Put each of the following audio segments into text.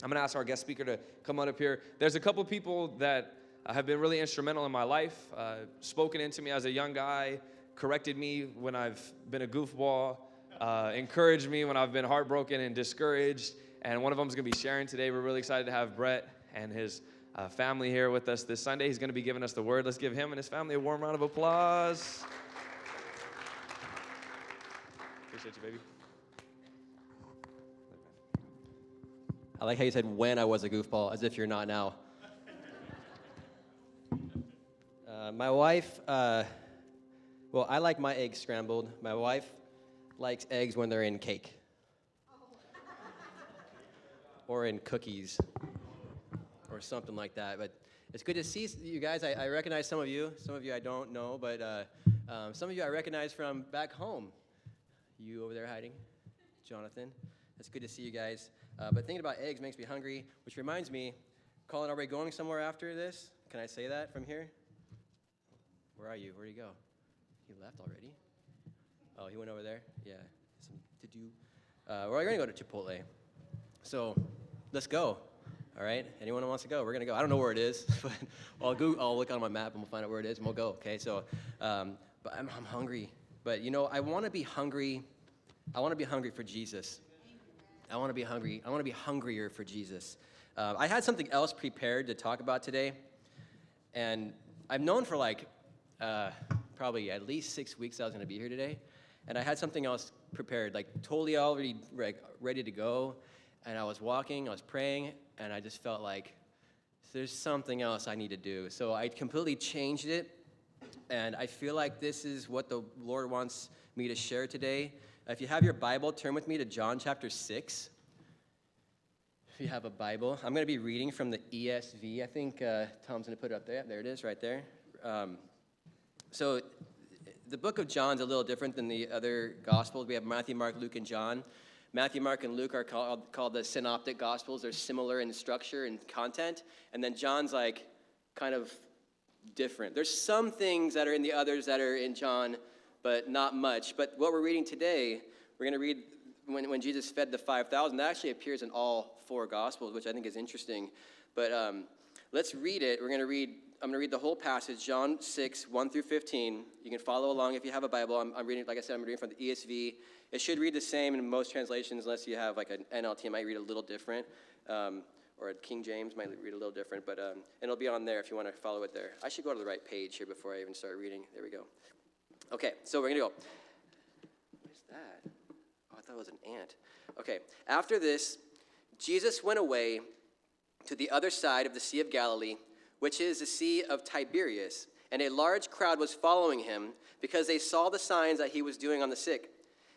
I'm going to ask our guest speaker to come on up here. There's a couple people that have been really instrumental in my life, spoken into me as a young guy, corrected me when I've been a goofball, encouraged me when I've been heartbroken and discouraged. And one of them is going to be sharing today. We're really excited to have Brett and his family here with us this Sunday. He's going to be giving us the word. Let's give him and his family a warm round of applause. Appreciate you, baby. I like how you said when I was a goofball, as if you're not now. My wife, I like my eggs scrambled. My wife likes eggs when they're in cake. Or in cookies. Or something like that. But it's good to see you guys. I recognize some of you. Some of you I don't know, but some of you I recognize from back home. You over there hiding? Jonathan. It's good to see you guys. But thinking about eggs makes me hungry, which reminds me, Colin, are we going somewhere after this? Can I say that from here? Where are you? Where'd he go? He left already? Oh, he went over there? Yeah. Some to do. We're going to go to Chipotle. So let's go. All right? Anyone who wants to go? We're going to go. I don't know where it is, but I'll look on my map and we'll find out where it is and we'll go. Okay? So, but I'm hungry. But, I want to be hungry. I want to be hungry for Jesus. I want to be hungry. I want to be hungrier for Jesus. I had something else prepared to talk about today, and I've known for probably at least 6 weeks I was going to be here today, and I had something else prepared, totally already ready to go, and I was walking, I was praying, and I just felt like there's something else I need to do. So I completely changed it, and I feel like this is what the Lord wants me to share today. If you have your Bible, turn with me to John chapter 6. If you have a Bible, I'm going to be reading from the ESV. I think Tom's going to put it up there. There it is, right there. So the book of John's a little different than the other Gospels. We have Matthew, Mark, Luke, and John. Matthew, Mark, and Luke are called the synoptic Gospels. They're similar in structure and content. And then John's kind of different. There's some things that are in the others that are in John, but not much. But what we're reading today, we're going to read when Jesus fed the 5,000. That actually appears in all four Gospels, which I think is interesting. But let's read it. I'm going to read the whole passage, John 6, 1 through 15. You can follow along if you have a Bible. I'm reading, like I said, I'm reading from the ESV. It should read the same in most translations, unless you have an NLT. It might read a little different. Or a King James might read a little different. But and it'll be on there if you want to follow it there. I should go to the right page here before I even start reading. There we go. Okay, so we're going to go. What is that? Oh, I thought it was an ant. Okay, after this, Jesus went away to the other side of the Sea of Galilee, which is the Sea of Tiberias, and a large crowd was following him because they saw the signs that he was doing on the sick.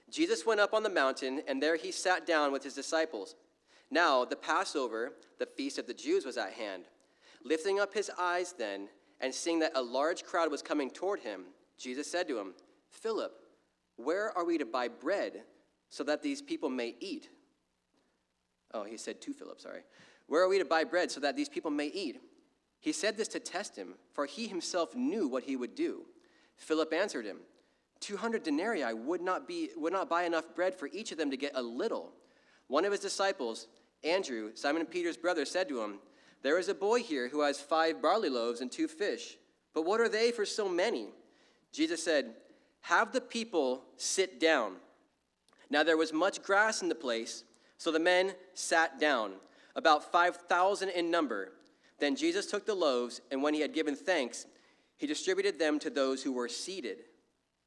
Jesus went up on the mountain, and there he sat down with his disciples. Now the Passover, the feast of the Jews, was at hand. Lifting up his eyes then, and seeing that a large crowd was coming toward him, Jesus said to him, "Philip, where are we to buy bread so that these people may eat?" Oh, he said to Philip, sorry. "Where are we to buy bread so that these people may eat?" He said this to test him, for he himself knew what he would do. Philip answered him, 200 denarii would not buy enough bread for each of them to get a little. One of his disciples, Andrew, Simon Peter's brother, said to him, "There is a boy here who has 5 barley loaves and 2 fish. But what are they for so many?" Jesus said, "Have the people sit down." Now there was much grass in the place, so the men sat down, about 5,000 in number. Then Jesus took the loaves, and when he had given thanks, he distributed them to those who were seated.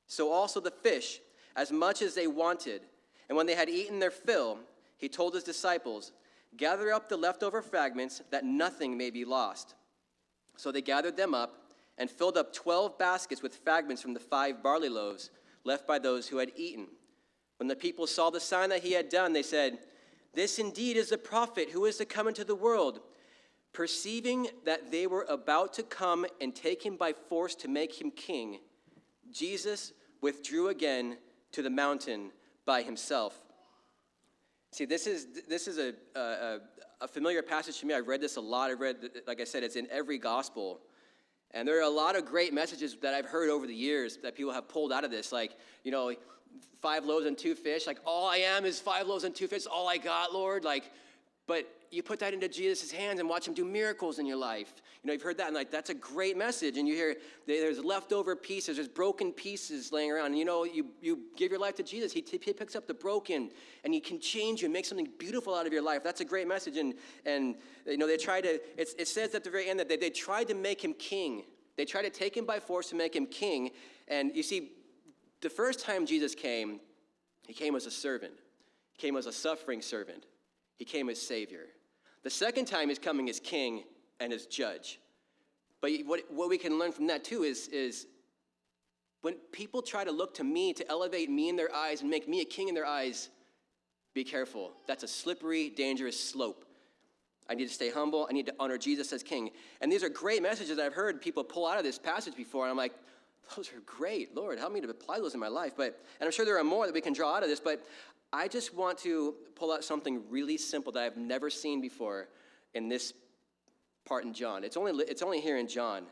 So also the fish, as much as they wanted. And when they had eaten their fill, he told his disciples, "Gather up the leftover fragments, that nothing may be lost." So they gathered them up and filled up 12 baskets with fragments from the 5 barley loaves left by those who had eaten. When the people saw the sign that he had done, they said, "This indeed is the prophet who is to come into the world." Perceiving that they were about to come and take him by force to make him king, Jesus withdrew again to the mountain by himself. See, this is a familiar passage to me. I've read this a lot. Like I said, it's in every gospel. And there are a lot of great messages that I've heard over the years that people have pulled out of this. 5 loaves and 2 fish. All I am is 5 loaves and 2 fish. All I got, Lord. But you put that into Jesus' hands and watch him do miracles in your life. You've heard that, and like, that's a great message. And you hear there's leftover pieces, there's broken pieces laying around. And you give your life to Jesus. He picks up the broken, and he can change you and make something beautiful out of your life. That's a great message. And they try to, it says at the very end that they tried to make him king. They tried to take him by force to make him king. And you see, the first time Jesus came, he came as a servant. He came as a suffering servant. He came as Savior. The second time he's coming as king and as judge. But what we can learn from that too is when people try to look to me to elevate me in their eyes and make me a king in their eyes, be careful. That's a slippery, dangerous slope. I need to stay humble. I need to honor Jesus as king. And these are great messages I've heard people pull out of this passage before. And I'm like, those are great. Lord, help me to apply those in my life. And I'm sure there are more that we can draw out of this, but I just want to pull out something really simple that I've never seen before in this part in John. It's only here in John.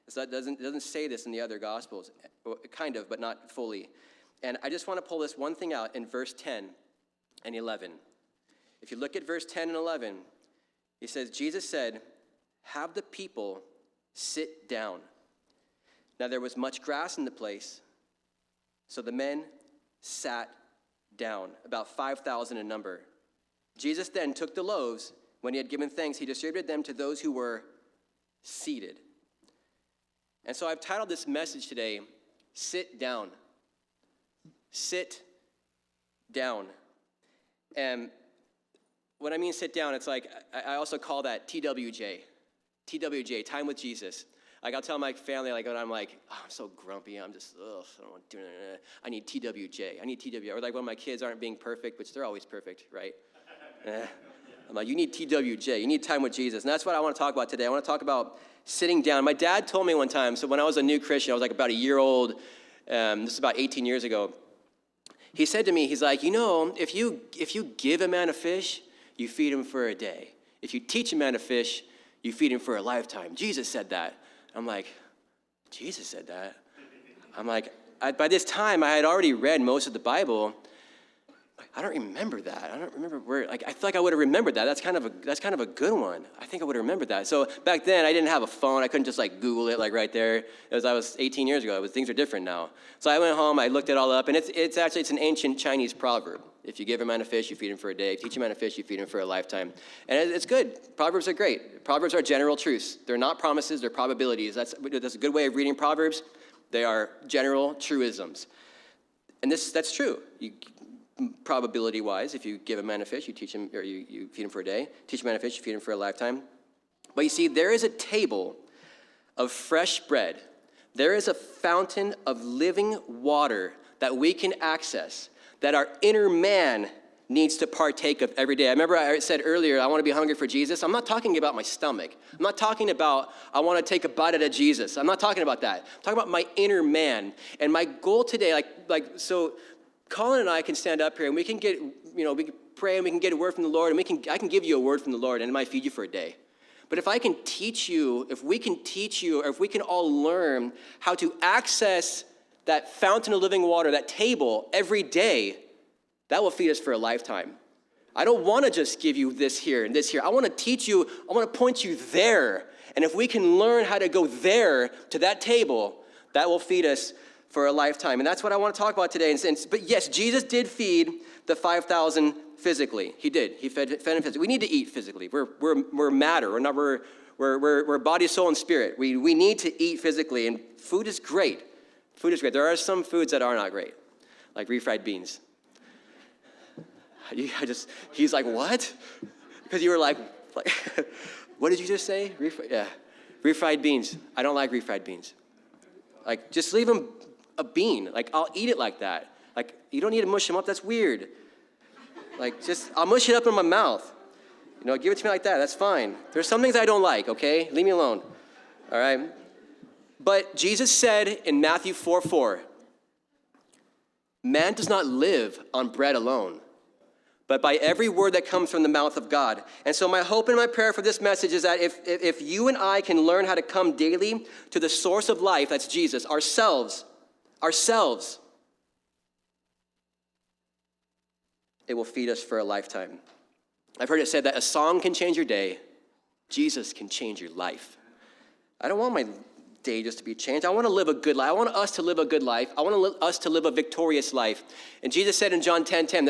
So it doesn't say this in the other Gospels, kind of, but not fully. And I just want to pull this one thing out in verse 10 and 11. If you look at verse 10 and 11, he says, Jesus said, "Have the people sit down." Now there was much grass in the place, so the men sat down, about 5,000 in number. Jesus then took the loaves. When he had given thanks, he distributed them to those who were seated. And so I've titled this message today, Sit Down. Sit down. And when I mean sit down, it's like, I also call that TWJ. TWJ, time with Jesus. Like, I'll tell my family, like, when I'm like, oh, I'm so grumpy, I don't want to do it. I need TWJ. I need TWJ. Or like when my kids aren't being perfect, which they're always perfect, right? I'm like, you need TWJ. You need time with Jesus. And that's what I want to talk about today. I want to talk about sitting down. My dad told me one time, so when I was a new Christian, I was like about a year old. This is about 18 years ago. He said to me, he's like, if you give a man a fish, you feed him for a day. If you teach a man to fish, you feed him for a lifetime. Jesus said that. I'm like, Jesus said that? I'm like, by this time, I had already read most of the Bible. I don't remember that. I don't remember where, I feel like I would have remembered that. That's kind of a good one. I think I would have remembered that. So back then, I didn't have a phone. I couldn't just Google it right there. I was 18 years ago. Things are different now. So I went home, I looked it all up, and it's an ancient Chinese proverb. If you give a man a fish, you feed him for a day. Teach a man a fish, you feed him for a lifetime. And it's good. Proverbs are great. Proverbs are general truths. They're not promises, they're probabilities. That's a good way of reading Proverbs. They are general truisms. And that's true. Probability-wise, if you give a man a fish, you teach him, or you feed him for a day. Teach a man a fish, you feed him for a lifetime. But you see, there is a table of fresh bread. There is a fountain of living water that we can access, that our inner man needs to partake of every day. I remember I said earlier, I want to be hungry for Jesus. I'm not talking about my stomach. I'm not talking about, I want to take a bite out of Jesus. I'm not talking about that. I'm talking about my inner man. And my goal today, so Colin and I can stand up here and we can get, we can pray and we can get a word from the Lord, and I can give you a word from the Lord, and it might feed you for a day. But if we can teach you, or if we can all learn how to access that fountain of living water, that table every day, that will feed us for a lifetime. I don't want to just give you this here and this here. I want to teach you, I want to point you there. And if we can learn how to go there to that table, that will feed us for a lifetime. And that's what I want to talk about today. But yes, Jesus did feed the 5,000 physically. He did. He fed them physically. We need to eat physically. We're matter. We're body, soul, and spirit. We need to eat physically, and food is great. Food is great. There are some foods that are not great, like refried beans. He's like, what? Because you were like, what did you just say? Refried beans. I don't like refried beans. Just leave them a bean. I'll eat it like that. You don't need to mush them up. That's weird. I'll mush it up in my mouth. Give it to me like that. That's fine. There's some things I don't like, okay? Leave me alone. All right? But Jesus said in Matthew 4:4, man does not live on bread alone, but by every word that comes from the mouth of God. And so my hope and my prayer for this message is that if you and I can learn how to come daily to the source of life, that's Jesus, ourselves, it will feed us for a lifetime. I've heard it said that a song can change your day. Jesus can change your life. I don't want my day just to be changed. I want to live a good life. I want us to live a good life. I want us to live a victorious life. And Jesus said in John 10:10,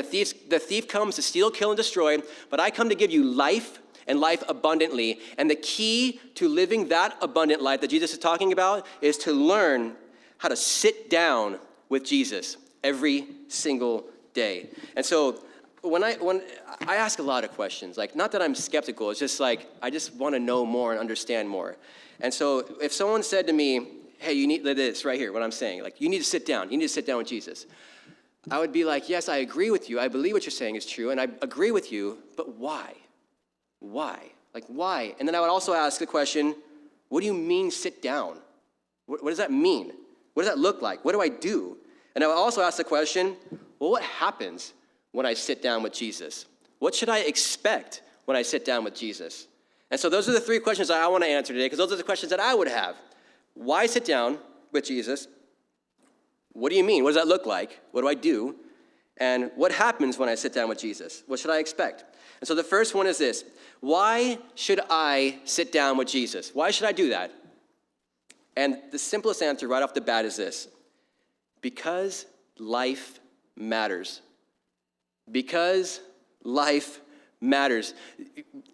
the thief comes to steal, kill, and destroy, but I come to give you life and life abundantly. And the key to living that abundant life that Jesus is talking about is to learn how to sit down with Jesus every single day. And so when I ask a lot of questions, like, not that I'm skeptical, it's just like I just want to know more and understand more. And so if someone said to me, hey, you need this right here, what I'm saying, like, you need to sit down with Jesus, I would be like, yes, I agree with you. I believe what you're saying is true, and I agree with you, but why? Why? Like, why? And then I would also ask the question, what do you mean sit down? What does that mean? What does that look like? What do I do? And I would also ask the question, well, what happens when I sit down with Jesus? What should I expect when I sit down with Jesus? And so those are the three questions that I want to answer today, because those are the questions that I would have. Why sit down with Jesus? What do you mean? What does that look like? What do I do? And what happens when I sit down with Jesus? What should I expect? And so the first one is this. Why should I sit down with Jesus? Why should I do that? And the simplest answer right off the bat is this. Because life matters. Because life matters.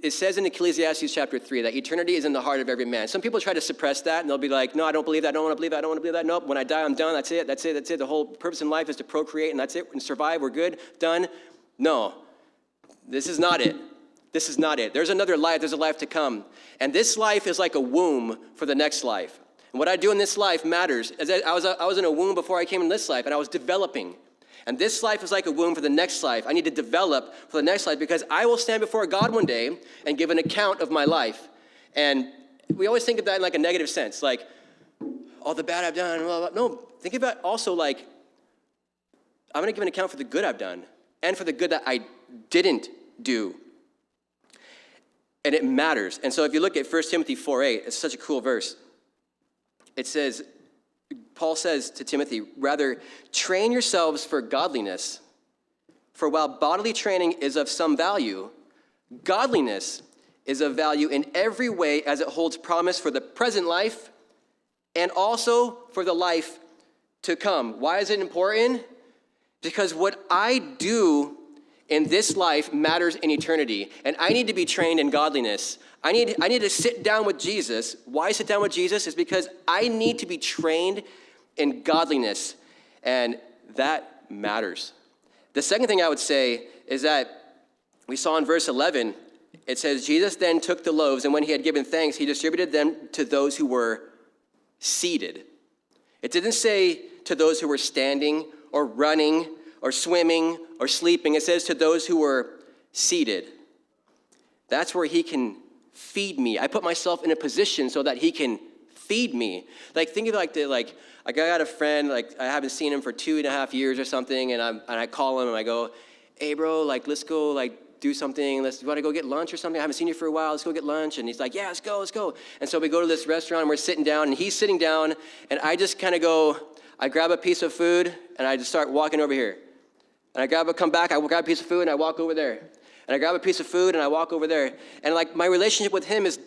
It says in Ecclesiastes chapter 3 that eternity is in the heart of every man. Some people try to suppress that, and they'll be like, no, I don't believe that, I don't want to believe that, I don't want to believe that. Nope, when I die, I'm done. That's it. The whole purpose in life is to procreate, and that's it. And survive, we're good, done. No, this is not it. This is not it. There's another life. There's a life to come. And this life is like a womb for the next life. And what I do in this life matters. I was in a womb before I came in this life, and I was developing. And this life is like a womb for the next life. I need to develop for the next life because I will stand before God one day and give an account of my life. And we always think of that in like a negative sense, like all the bad I've done. Blah, blah. No, think about also like I'm going to give an account for the good I've done and for the good that I didn't do. And it matters. And so if you look at 1 Timothy 4:8, it's such a cool verse. It says, Paul says to Timothy, rather, train yourselves for godliness. For while bodily training is of some value, godliness is of value in every way as it holds promise for the present life and also for the life to come. Why is it important? Because what I do in this life matters in eternity, and I need to be trained in godliness. I need to sit down with Jesus. Why sit down with Jesus? Is because I need to be trained in godliness, and that matters. The second thing I would say is that we saw in verse 11, it says, Jesus then took the loaves, and when he had given thanks, he distributed them to those who were seated. It didn't say to those who were standing or running or swimming or sleeping. It says to those who were seated. That's where he can feed me. I put myself in a position so that he can feed me. Like, think of it like I got a friend, like I haven't seen him for 2.5 years or something, and I call him and I go, hey bro, like let's go like do something. You want to go get lunch or something? I haven't seen you for a while. Let's go get lunch. And he's like, yeah, let's go. And so we go to this restaurant and we're sitting down and he's sitting down and I just kind of go, I grab a piece of food and I just start walking over here. And I grab a piece of food and I walk over there. And I grab a piece of food and I walk over there. And like my relationship with him is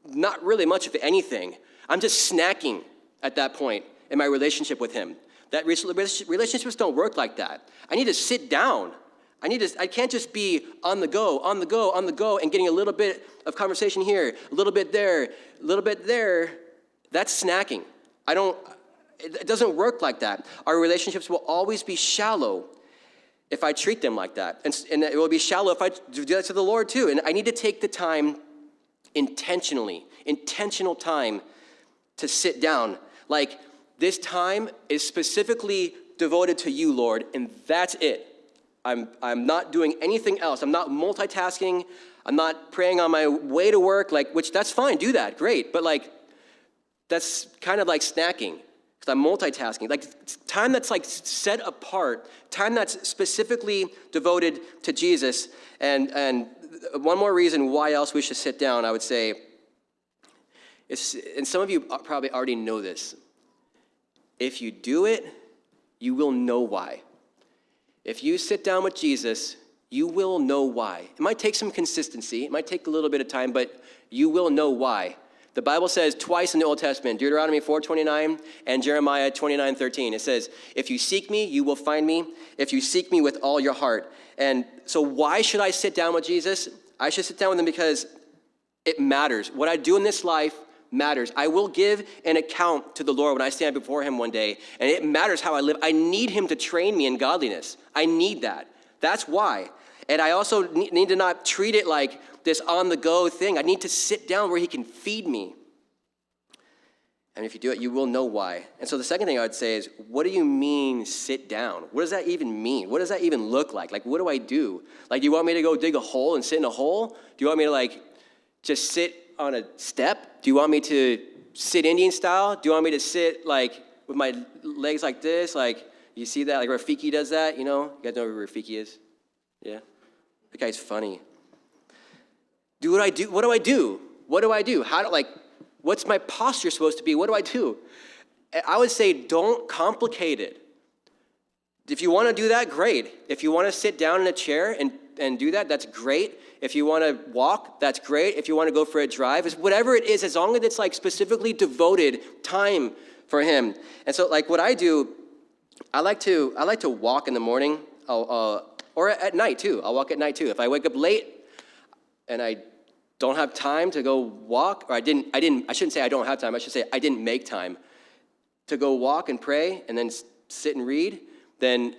not really much of anything. I'm just snacking at that point in my relationship with him. That relationships don't work like that. I need to sit down. I can't just be on the go, and getting a little bit of conversation here, a little bit there, a little bit there. That's snacking. It doesn't work like that. Our relationships will always be shallow if I treat them like that. And it will be shallow if I do that to the Lord too. And I need to take the time intentional time to sit down. Like, this time is specifically devoted to you, Lord, and that's it. I'm not doing anything else. I'm not multitasking. I'm not praying on my way to work, which that's fine, do that, great. But that's kind of like snacking, because I'm multitasking. Like, time that's set apart, time that's specifically devoted to Jesus. And one more reason why else we should sit down, I would say, and some of you probably already know this. If you do it, you will know why. If you sit down with Jesus, you will know why. It might take some consistency. It might take a little bit of time, but you will know why. The Bible says twice in the Old Testament, Deuteronomy 4:29 and Jeremiah 29:13. It says, if you seek me, you will find me, if you seek me with all your heart. And so why should I sit down with Jesus? I should sit down with him because it matters. What I do in this life matters. I will give an account to the Lord when I stand before him one day, and it matters how I live. I need him to train me in godliness. I need that. That's why. And I also need to not treat it like this on-the-go thing. I need to sit down where he can feed me. And if you do it, you will know why. And so the second thing I would say is, what do you mean sit down? What does that even mean? What does that even look like? Like, what do I do? Like, do you want me to go dig a hole and sit in a hole? Do you want me to, like, just sit on a step? Do you want me to sit Indian style? Do you want me to sit, like, with my legs like this? Like, you see that? Like, Rafiki does that, you know? You guys know who Rafiki is? Yeah? That guy's funny. Do what I do. What do I do? What do I do? What's my posture supposed to be? What do I do? I would say don't complicate it. If you want to do that, great. If you want to sit down in a chair and do that, that's great. If you want to walk, that's great. If you want to go for a drive, whatever it is, as long as it's like specifically devoted time for him. And so like what I do, I like to walk in the morning. Or at night too. I'll walk at night too. If I wake up late and I don't have time to go walk, or I shouldn't say I don't have time. I should say I didn't make time to go walk and pray and then sit and read, then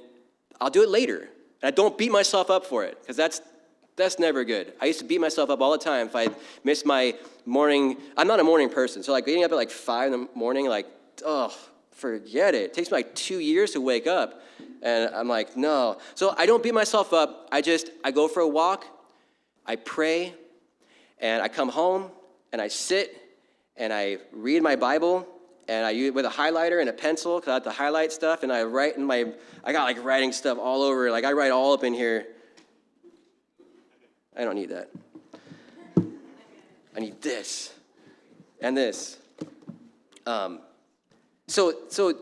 I'll do it later. And I don't beat myself up for it, because that's never good. I used to beat myself up all the time if I missed my morning. I'm not a morning person, so like getting up at like 5 in the morning, like, oh, forget it. It takes me like 2 years to wake up. And I'm like, no. So I don't beat myself up. I go for a walk, I pray, and I come home, and I sit, and I read my Bible, and I use it with a highlighter and a pencil, because I have to highlight stuff, and I write I got like writing stuff all over, like I write all up in here. I don't need that. I need this, and this. So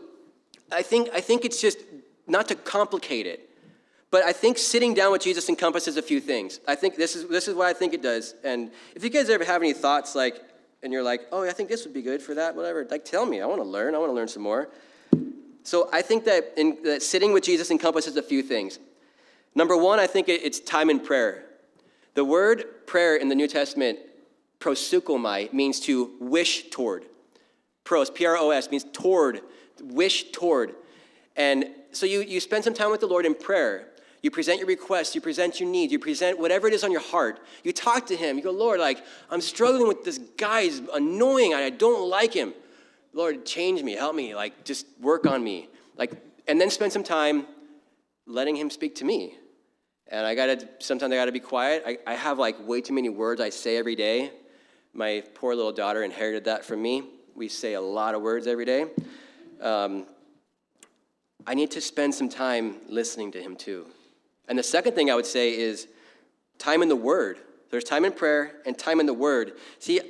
I think it's just, not to complicate it, but I think sitting down with Jesus encompasses a few things. I think this is what I think it does. And if you guys ever have any thoughts, like, and you're like, oh, I think this would be good for that, whatever, like, tell me. I want to learn some more. So I think that sitting with Jesus encompasses a few things. Number one, I think it's time in prayer. The word prayer in the New Testament, prosukomai, means to wish toward. Pros, P-R-O-S, means toward, wish toward. And so you spend some time with the Lord in prayer. You present your requests, you present your needs, you present whatever it is on your heart. You talk to him. You go, Lord, like, I'm struggling with this guy. He's annoying. I don't like him. Lord, change me, help me, like, just work on me. Like, and then spend some time letting him speak to me. And sometimes I gotta be quiet. I have like way too many words I say every day. My poor little daughter inherited that from me. We say a lot of words every day. I need to spend some time listening to him too. And the second thing I would say is time in the Word. There's time in prayer and time in the Word. See,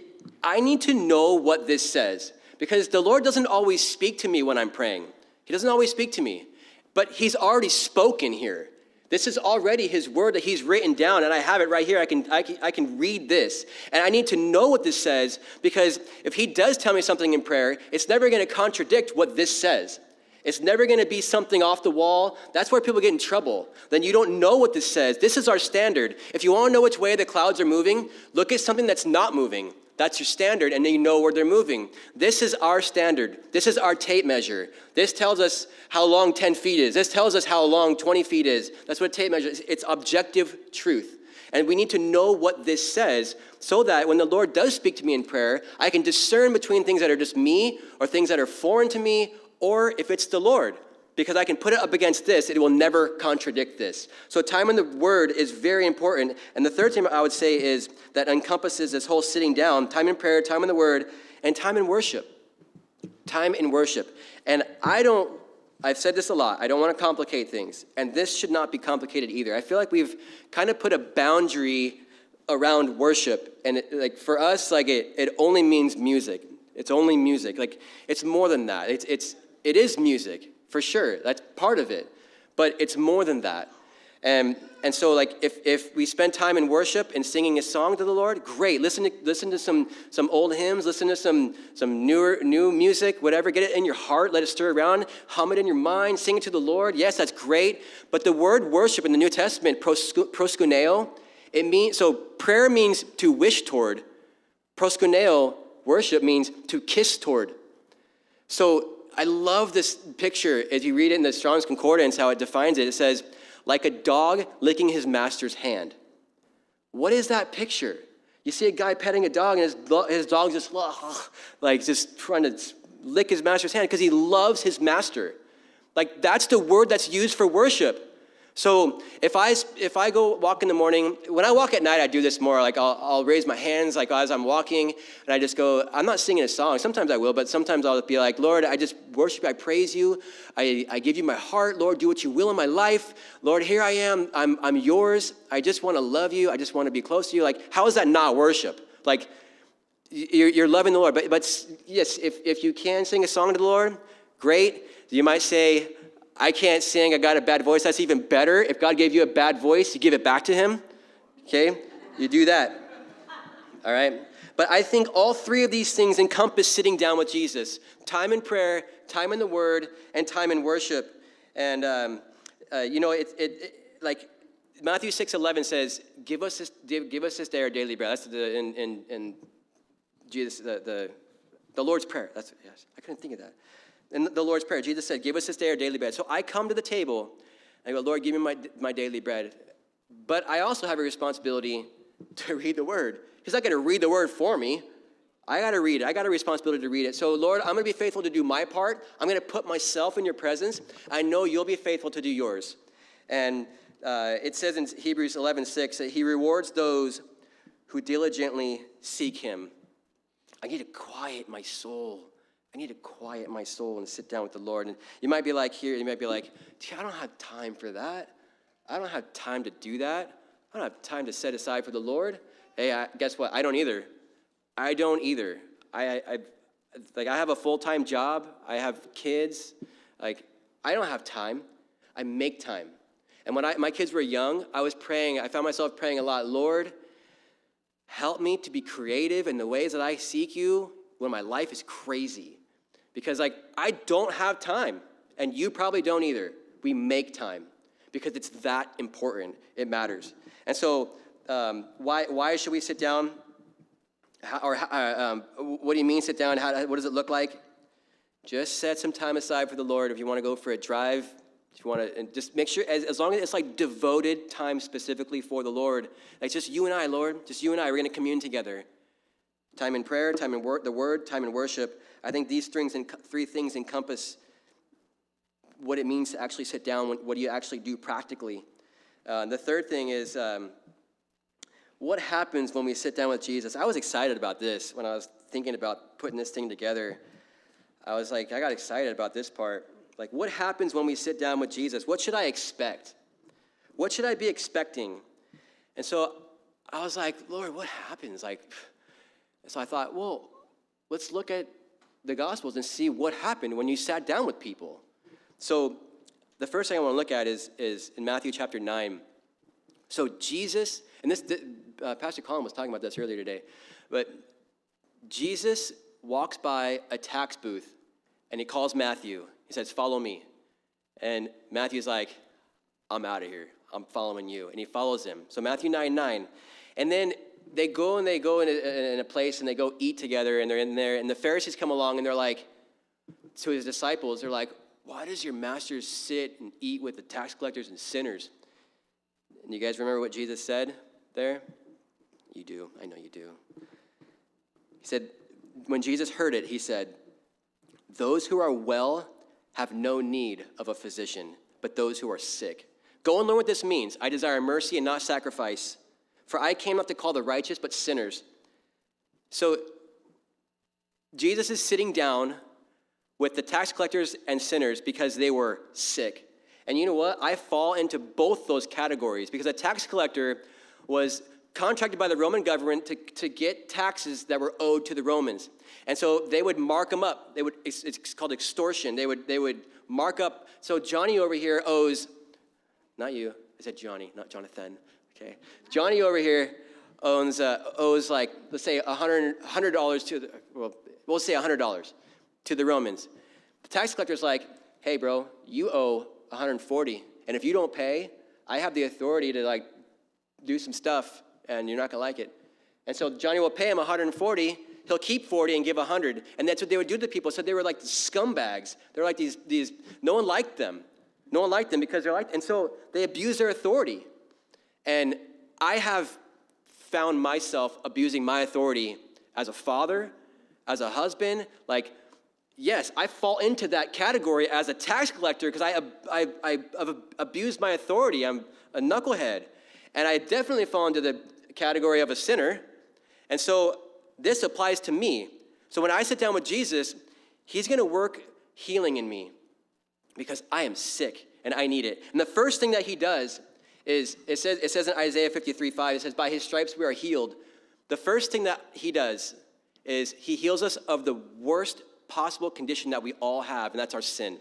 I need to know what this says, because the Lord doesn't always speak to me when I'm praying. He doesn't always speak to me, but he's already spoken here. This is already his word that he's written down, and I have it right here. I can read this, and I need to know what this says, because if he does tell me something in prayer, it's never going to contradict what this says. It's never going to be something off the wall. That's where people get in trouble. Then you don't know what this says. This is our standard. If you want to know which way the clouds are moving, look at something that's not moving. That's your standard, and then you know where they're moving. This is our standard. This is our tape measure. This tells us how long 10 feet is. This tells us how long 20 feet is. That's what tape measure is. It's objective truth. And we need to know what this says so that when the Lord does speak to me in prayer, I can discern between things that are just me or things that are foreign to me, or if it's the Lord, because I can put it up against this. It will never contradict this. So time in the Word is very important. And the third thing I would say is that encompasses this whole sitting down, time in prayer, time in the Word, and time in worship. Time in worship. And I've said this a lot. I don't want to complicate things. And this should not be complicated either. I feel like we've kind of put a boundary around worship. And for us, it only means music. It's only music. Like, it's more than that. It is music, for sure. That's part of it. But it's more than that. And so, like, if we spend time in worship and singing a song to the Lord, great. Listen to some old hymns, listen to some new music, whatever. Get it in your heart, let it stir around, hum it in your mind, sing it to the Lord. Yes, that's great. But the word worship in the New Testament, proskuneo, it means, so prayer means to wish toward. Proskuneo, worship, means to kiss toward. So I love this picture. As you read it in the Strong's Concordance, how it defines it, it says, like a dog licking his master's hand. What is that picture? You see a guy petting a dog, and his dog's just like just trying to lick his master's hand because he loves his master. Like, that's the word that's used for worship. So if I go walk in the morning, when I walk at night, I do this more. Like, I'll raise my hands like as I'm walking, and I just go, I'm not singing a song. Sometimes I will, but sometimes I'll be like, Lord, I just worship you, I praise you. I give you my heart. Lord, do what you will in my life. Lord, here I am. I'm yours. I just want to love you. I just want to be close to you. Like, how is that not worship? Like, you're loving the Lord. But yes, if you can sing a song to the Lord, great. You might say, I can't sing, I got a bad voice. That's even better. If God gave you a bad voice, you give it back to him, okay? You do that, all right? But I think all three of these things encompass sitting down with Jesus. Time in prayer, time in the Word, and time in worship. And, like Matthew 6:11 says, give us this day our daily bread. That's in Jesus, the Lord's Prayer. Yes, I couldn't think of that. In the Lord's Prayer, Jesus said, give us this day our daily bread. So I come to the table, and I go, Lord, give me my daily bread. But I also have a responsibility to read the Word. He's not going to read the Word for me. I got to read it. I got a responsibility to read it. So, Lord, I'm going to be faithful to do my part. I'm going to put myself in your presence. I know you'll be faithful to do yours. And it says in Hebrews 11:6 that he rewards those who diligently seek him. I need to quiet my soul. I need to quiet my soul and sit down with the Lord. And you might be like here, you might be like, I don't have time for that. I don't have time to do that. I don't have time to set aside for the Lord. Hey, guess what? I don't either. I have a full-time job. I have kids. Like, I don't have time. I make time. And when my kids were young, I was praying. I found myself praying a lot. Lord, help me to be creative in the ways that I seek you when my life is crazy. Because, like, I don't have time, and you probably don't either. We make time because it's that important. It matters. And so why should we sit down? What do you mean sit down? What does it look like? Just set some time aside for the Lord. If you want to go for a drive, if you want to, and just make sure, as long as it's like devoted time specifically for the Lord, like just you and I, Lord, just you and I, we're going to commune together. Time in prayer, time in the Word, time in worship. I think these three things encompass what it means to actually sit down. What do you actually do practically? The third thing is what happens when we sit down with Jesus. I was excited about this when I was thinking about putting this thing together. I was like, I got excited about this part. Like, what happens when we sit down with Jesus? What should I expect? What should I be expecting? And so I was like, Lord, what happens? Like, so I thought, well, let's look at the Gospels and see what happened when you sat down with people. So the first thing I want to look at is in Matthew chapter 9. So Jesus, and this Pastor Colin was talking about this earlier today, but Jesus walks by a tax booth, and he calls Matthew. He says, follow me. And Matthew's like, I'm out of here. I'm following you. And he follows him. So Matthew 9:9. And then they go in a place, and they go eat together, and they're in there. And the Pharisees come along, and they're like, to his disciples, they're like, why does your master sit and eat with the tax collectors and sinners? And you guys remember what Jesus said there? You do. I know you do. He said, when Jesus heard it, he said, those who are well have no need of a physician, but those who are sick. Go and learn what this means. I desire mercy and not sacrifice. For I came not to call the righteous, but sinners. So Jesus is sitting down with the tax collectors and sinners because they were sick. And you know what? I fall into both those categories because a tax collector was contracted by the Roman government to get taxes that were owed to the Romans. And so they would mark them up. It's called extortion. They would mark up. So Johnny over here owes, not you, I said Johnny, not Jonathan, okay? Johnny over here owes like, let's say $100 to the, well, we'll say $100 to the Romans. The tax collector's like, hey, bro, you owe 140, and if you don't pay, I have the authority to like do some stuff, and you're not gonna like it. And so Johnny will pay him 140. He'll keep 40 and give 100, and that's what they would do to people. So they were like scumbags. They're like these. No one liked them. No one liked them because they're like, and so they abuse their authority. And I have found myself abusing my authority as a father, as a husband. Like, yes, I fall into that category as a tax collector because I've abused my authority. I'm a knucklehead. And I definitely fall into the category of a sinner. And so this applies to me. So when I sit down with Jesus, he's going to work healing in me because I am sick and I need it. And the first thing that he does is, it says in Isaiah 53:5, it says, by his stripes we are healed. The first thing that he does is he heals us of the worst possible condition that we all have, and that's our sin.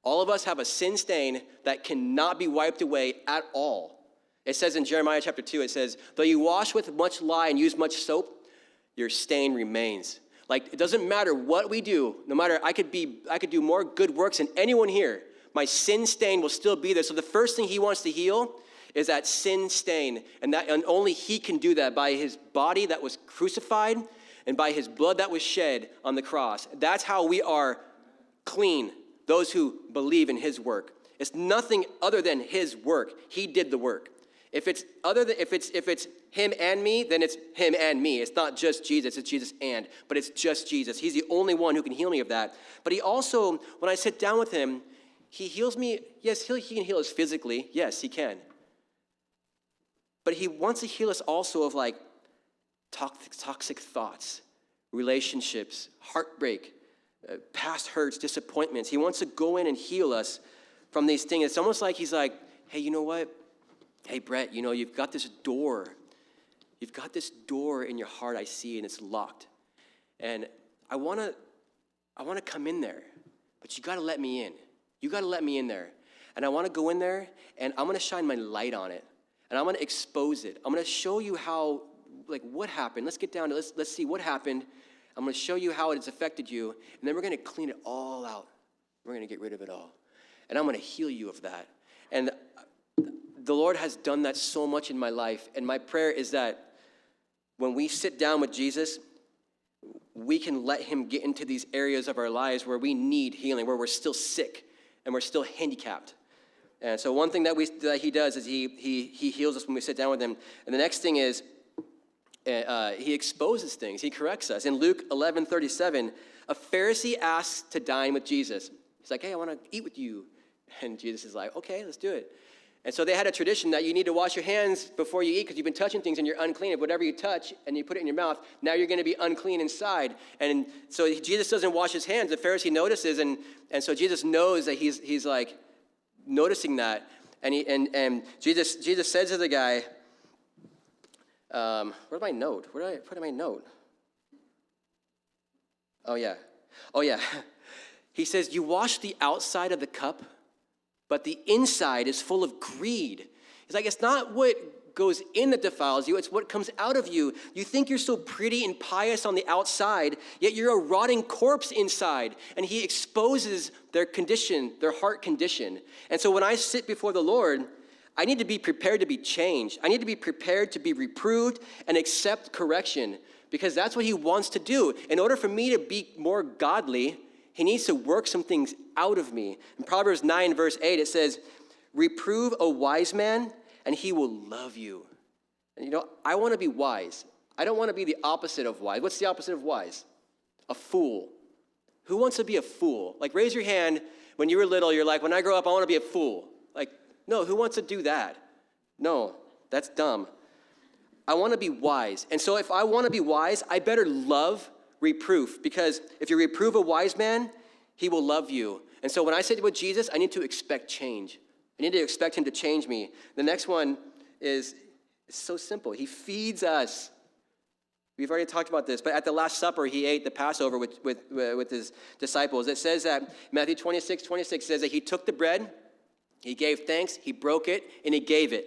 All of us have a sin stain that cannot be wiped away at all. It says in Jeremiah chapter 2, it says, though you wash with much lye and use much soap, your stain remains. Like, it doesn't matter what we do, no matter, I could do more good works than anyone here, my sin stain will still be there. So the first thing he wants to heal is that sin stain, and only he can do that by his body that was crucified and by his blood that was shed on the cross. That's how we are clean, those who believe in his work. It's nothing other than his work. He did the work. If it's him and me, then it's him and me. It's not just Jesus, it's Jesus but it's just Jesus. He's the only one who can heal me of that. But he also, when I sit down with him, he heals me. Yes, he can heal us physically. Yes, he can. But he wants to heal us also of like toxic thoughts, relationships, heartbreak, past hurts, disappointments. He wants to go in and heal us from these things. It's almost like he's like, hey, you know what? Hey, Brett, you know, you've got this door. You've got this door in your heart, I see, and it's locked. And I want to come in there, but you got to let me in. You got to let me in there. And I want to go in there, and I'm going to shine my light on it. And I'm going to expose it. I'm going to show you how, like, what happened. Let's get down to, let's see what happened. I'm going to show you how it has affected you. And then we're going to clean it all out. We're going to get rid of it all. And I'm going to heal you of that. And the Lord has done that so much in my life. And my prayer is that when we sit down with Jesus, we can let him get into these areas of our lives where we need healing, where we're still sick and we're still handicapped. And so one thing that he does is he heals us when we sit down with him. And the next thing is he exposes things. He corrects us. In Luke 11:37, a Pharisee asks to dine with Jesus. He's like, hey, I want to eat with you. And Jesus is like, okay, let's do it. And so they had a tradition that you need to wash your hands before you eat because you've been touching things and you're unclean. If whatever you touch and you put it in your mouth, now you're going to be unclean inside. And so Jesus doesn't wash his hands. The Pharisee notices, and so Jesus knows that he's like noticing that. And Jesus says to the guy, where's my note? Where did I put my note? Oh, yeah. He says, you wash the outside of the cup, but the inside is full of greed. It's like, it's not what goes in that defiles you, it's what comes out of you. You think you're so pretty and pious on the outside, yet you're a rotting corpse inside. And he exposes their condition, their heart condition. And so when I sit before the Lord, I need to be prepared to be changed. I need to be prepared to be reproved and accept correction, because that's what he wants to do. In order for me to be more godly, he needs to work some things out of me. In Proverbs 9, verse 8, it says, reprove a wise man, and he will love you. And you know, I want to be wise. I don't want to be the opposite of wise. What's the opposite of wise? A fool. Who wants to be a fool? Like, raise your hand when you were little. You're like, when I grow up, I want to be a fool. Like, no, who wants to do that? No, that's dumb. I want to be wise. And so if I want to be wise, I better love reproof, because if you reprove a wise man, he will love you. And so when I sit with Jesus, I need to expect change. I need to expect him to change me. The next one is so simple. He feeds us. We've already talked about this, but at the Last Supper, he ate the Passover with his disciples. It says that Matthew 26:26 says that he took the bread, He gave thanks, he broke it, and he gave it.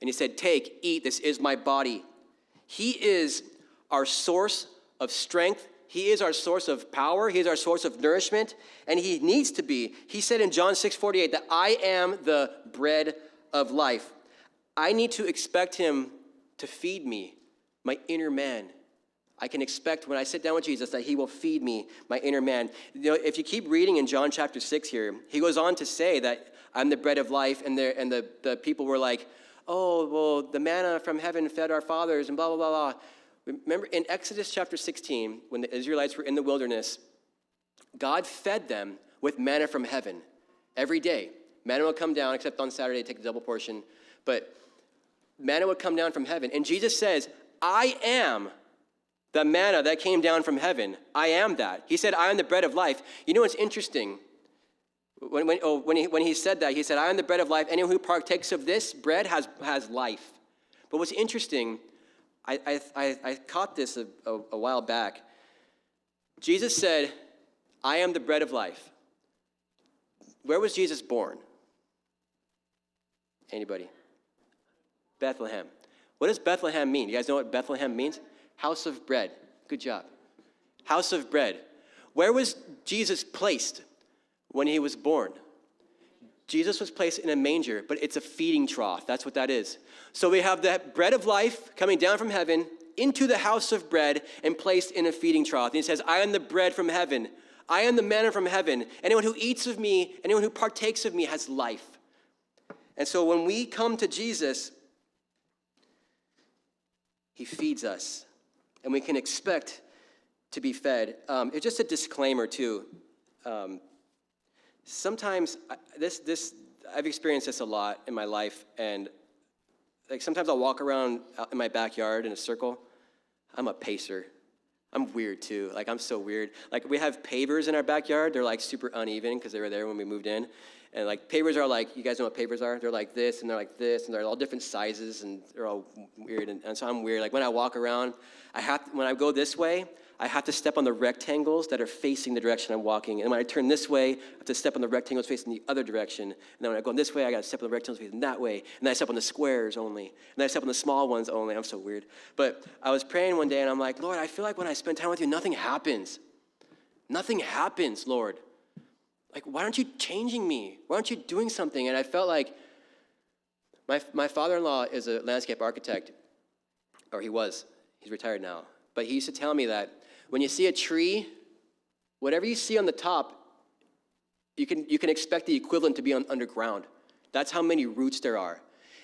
And he said, take, eat, this is my body. He is our source of strength. He is our source of power. He is our source of nourishment. And he needs to be. He said in John 6:48 that I am the bread of life. I need to expect him to feed me, my inner man. I can expect when I sit down with Jesus that he will feed me, my inner man. You know, if you keep reading in John chapter 6 here, he goes on to say that I'm the bread of life, and the people were like, oh, well, the manna from heaven fed our fathers, and blah, blah, blah, blah. Remember, in Exodus chapter 16, when the Israelites were in the wilderness, God fed them with manna from heaven every day. Manna would come down, except on Saturday, take the double portion. But manna would come down from heaven. And Jesus says, I am the manna that came down from heaven. I am that. He said, I am the bread of life. You know what's interesting? When he said that, he said, I am the bread of life. Anyone who partakes of this bread has life. But what's interesting, I caught this a while back. Jesus said, I am the bread of life. Where was Jesus born? Anybody? Bethlehem. What does Bethlehem mean? You guys know what Bethlehem means? House of bread. Good job. House of bread. Where was Jesus placed when he was born? Jesus was placed in a manger, but it's a feeding trough. That's what that is. So we have that bread of life coming down from heaven into the house of bread and placed in a feeding trough. And he says, I am the bread from heaven. I am the manna from heaven. Anyone who eats of me, anyone who partakes of me has life. And so when we come to Jesus, he feeds us, and we can expect to be fed. It's just a disclaimer, too. Sometimes, I've experienced this a lot in my life, and like sometimes I'll walk around out in my backyard in a circle. I'm a pacer. I'm weird, too. Like, I'm so weird. Like, we have pavers in our backyard. They're, like, super uneven because they were there when we moved in. And, like, pavers are like, you guys know what pavers are? They're like this, and they're like this, and they're all different sizes, and they're all weird. And so I'm weird. Like, when I walk around, when I go this way, I have to step on the rectangles that are facing the direction I'm walking. And when I turn this way, I have to step on the rectangles facing the other direction. And then when I go this way, I got to step on the rectangles facing that way. And then I step on the squares only. And then I step on the small ones only. I'm so weird. But I was praying one day, and I'm like, Lord, I feel like when I spend time with you, nothing happens. Nothing happens, Lord. Like, why aren't you changing me? Why aren't you doing something? And I felt like my father-in-law is a landscape architect, or he was. He's retired now. But he used to tell me that when you see a tree, whatever you see on the top, you can expect the equivalent to be underground. That's how many roots there are.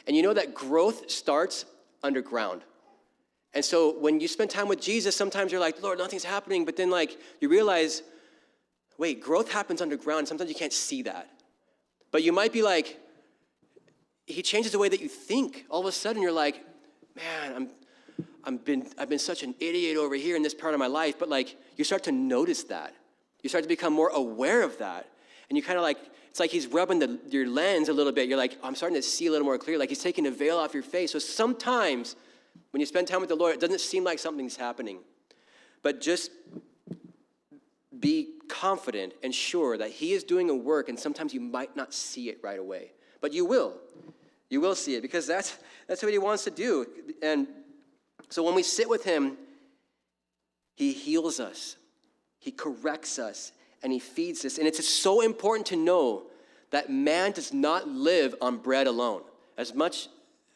And you know that growth starts underground. And so when you spend time with Jesus, sometimes you're like, Lord, nothing's happening. But then like you realize, wait, growth happens underground. Sometimes you can't see that. But you might be like, he changes the way that you think. All of a sudden you're like, man, I've been such an idiot over here in this part of my life. But like you start to notice that. You start to become more aware of that. And you kind of like, it's like he's rubbing your lens a little bit. You're like, I'm starting to see a little more clear. Like he's taking the veil off your face. So sometimes when you spend time with the Lord, it doesn't seem like something's happening. But just be confident and sure that he is doing a work, and sometimes you might not see it right away. But you will. You will see it, because that's what he wants to do. And so when we sit with him, he heals us, he corrects us, and he feeds us. And it's so important to know that man does not live on bread alone. As much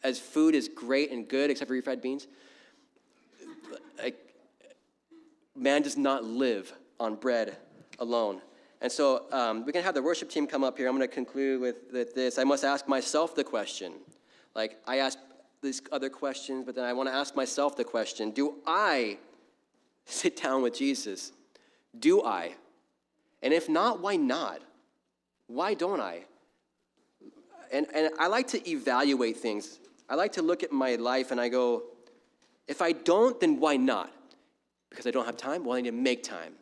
as food is great and good, except for refried beans, man does not live on bread alone. And so we can have the worship team come up here. I'm going to conclude with this. I must ask myself the question. Like, I ask these other questions, but then I want to ask myself the question, do I sit down with Jesus? Do I? And if not, why not? Why don't I? And I like to evaluate things. I like to look at my life and I go, if I don't, then why not? Because I don't have time? Well, I need to make time.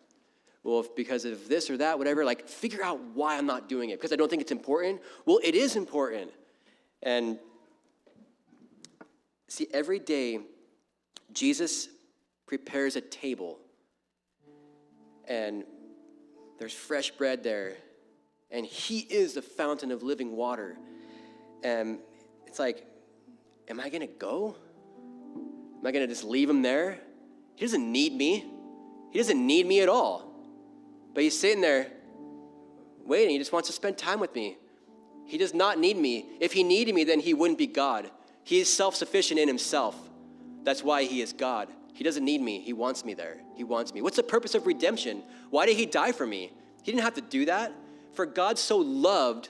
Well, if because of this or that, whatever, like figure out why I'm not doing it. Because I don't think it's important? Well, it is important. And see, every day, Jesus prepares a table. And there's fresh bread there. and he is the fountain of living water. And it's like, am I going to go? Am I going to just leave him there? He doesn't need me. He doesn't need me at all. But he's sitting there waiting. He just wants to spend time with me. He does not need me. If he needed me, then he wouldn't be God. He is self-sufficient in himself. That's why he is God. He doesn't need me. He wants me there. He wants me. What's the purpose of redemption? Why did he die for me? He didn't have to do that. For God so loved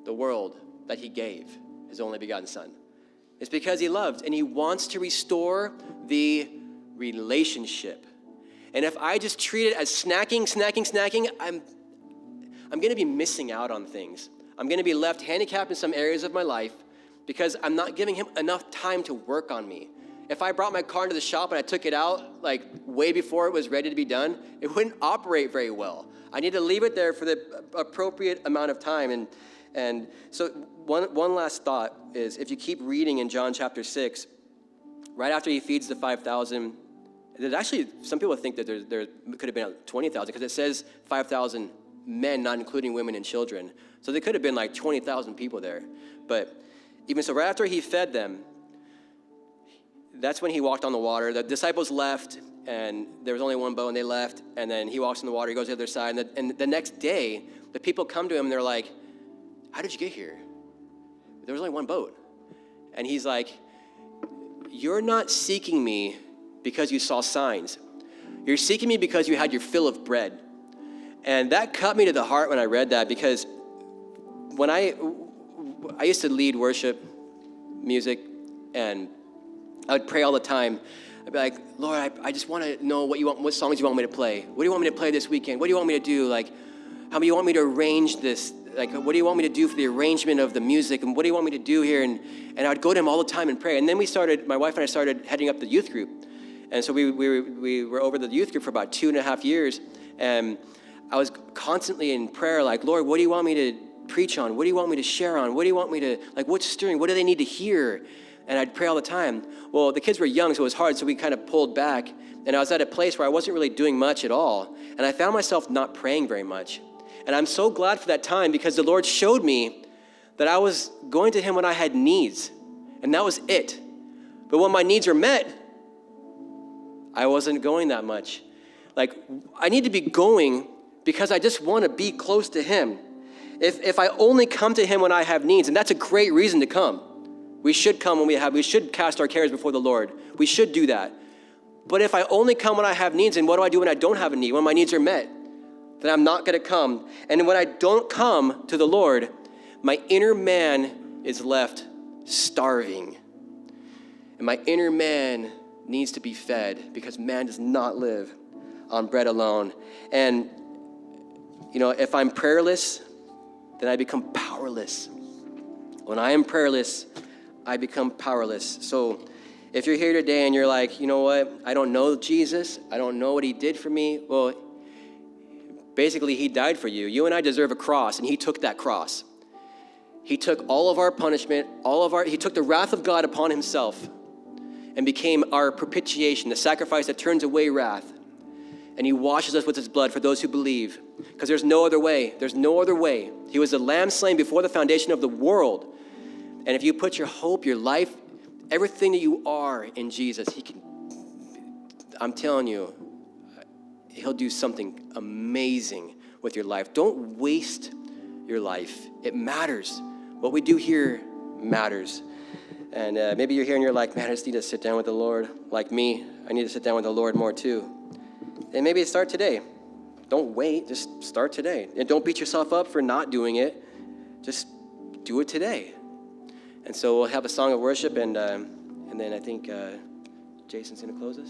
the world that he gave his only begotten son. It's because he loved, and he wants to restore the relationship. And if I just treat it as snacking, I'm going to be missing out on things. I'm going to be left handicapped in some areas of my life because I'm not giving him enough time to work on me. If I brought my car into the shop and I took it out like way before it was ready to be done, it wouldn't operate very well. I need to leave it there for the appropriate amount of time. And so one last thought is, if you keep reading in John chapter 6, right after he feeds the 5,000, there's actually, some people think that there could have been 20,000 because it says 5,000 men, not including women and children. So there could have been like 20,000 people there. But even so, right after he fed them, that's when he walked on the water. The disciples left, and there was only one boat, and they left. And then he walks in the water, he goes to the other side. And the next day, the people come to him, and they're like, how did you get here? There was only one boat. And he's like, you're not seeking me because you saw signs. You're seeking me because you had your fill of bread. And that cut me to the heart when I read that, because when I used to lead worship music, and I would pray all the time. I'd be like, Lord, I just want to know what songs you want me to play. What do you want me to play this weekend? What do you want me to do? Like, how do you want me to arrange this? Like, what do you want me to do for the arrangement of the music? And what do you want me to do here? And I'd go to him all the time and pray. And then my wife and I started heading up the youth group. And so we were over the youth group for about 2.5 years. And I was constantly in prayer, like, Lord, what do you want me to preach on? What do you want me to share on? What do you want me to, like, what's stirring? What do they need to hear? And I'd pray all the time. Well, the kids were young, so it was hard, so we kind of pulled back. And I was at a place where I wasn't really doing much at all. And I found myself not praying very much. And I'm so glad for that time, because the Lord showed me that I was going to him when I had needs. And that was it. But when my needs were met, I wasn't going that much. Like, I need to be going because I just want to be close to him. If I only come to him when I have needs, and that's a great reason to come. We should come when we should cast our cares before the Lord. We should do that. But if I only come when I have needs, and what do I do when I don't have a need, when my needs are met? Then I'm not going to come. And when I don't come to the Lord, my inner man is left starving. And my inner man needs to be fed, because man does not live on bread alone. And, if I'm prayerless, then I become powerless. When I am prayerless, I become powerless. So if you're here today and you're like, you know what, I don't know Jesus, I don't know what he did for me. Well, basically he died for you. You and I deserve a cross, and he took that cross. He took all of our punishment, he took the wrath of God upon himself and became our propitiation, the sacrifice that turns away wrath. And he washes us with his blood for those who believe, because there's no other way. There's no other way. He was the lamb slain before the foundation of the world. And if you put your hope, your life, everything that you are in Jesus, I'm telling you, he'll do something amazing with your life. Don't waste your life. It matters. What we do here matters. And maybe you're here and you're like, man, I just need to sit down with the Lord. Like me, I need to sit down with the Lord more too. And maybe start today. Don't wait, just start today. And don't beat yourself up for not doing it. Just do it today. And so we'll have a song of worship, and then I think Jason's going to close us.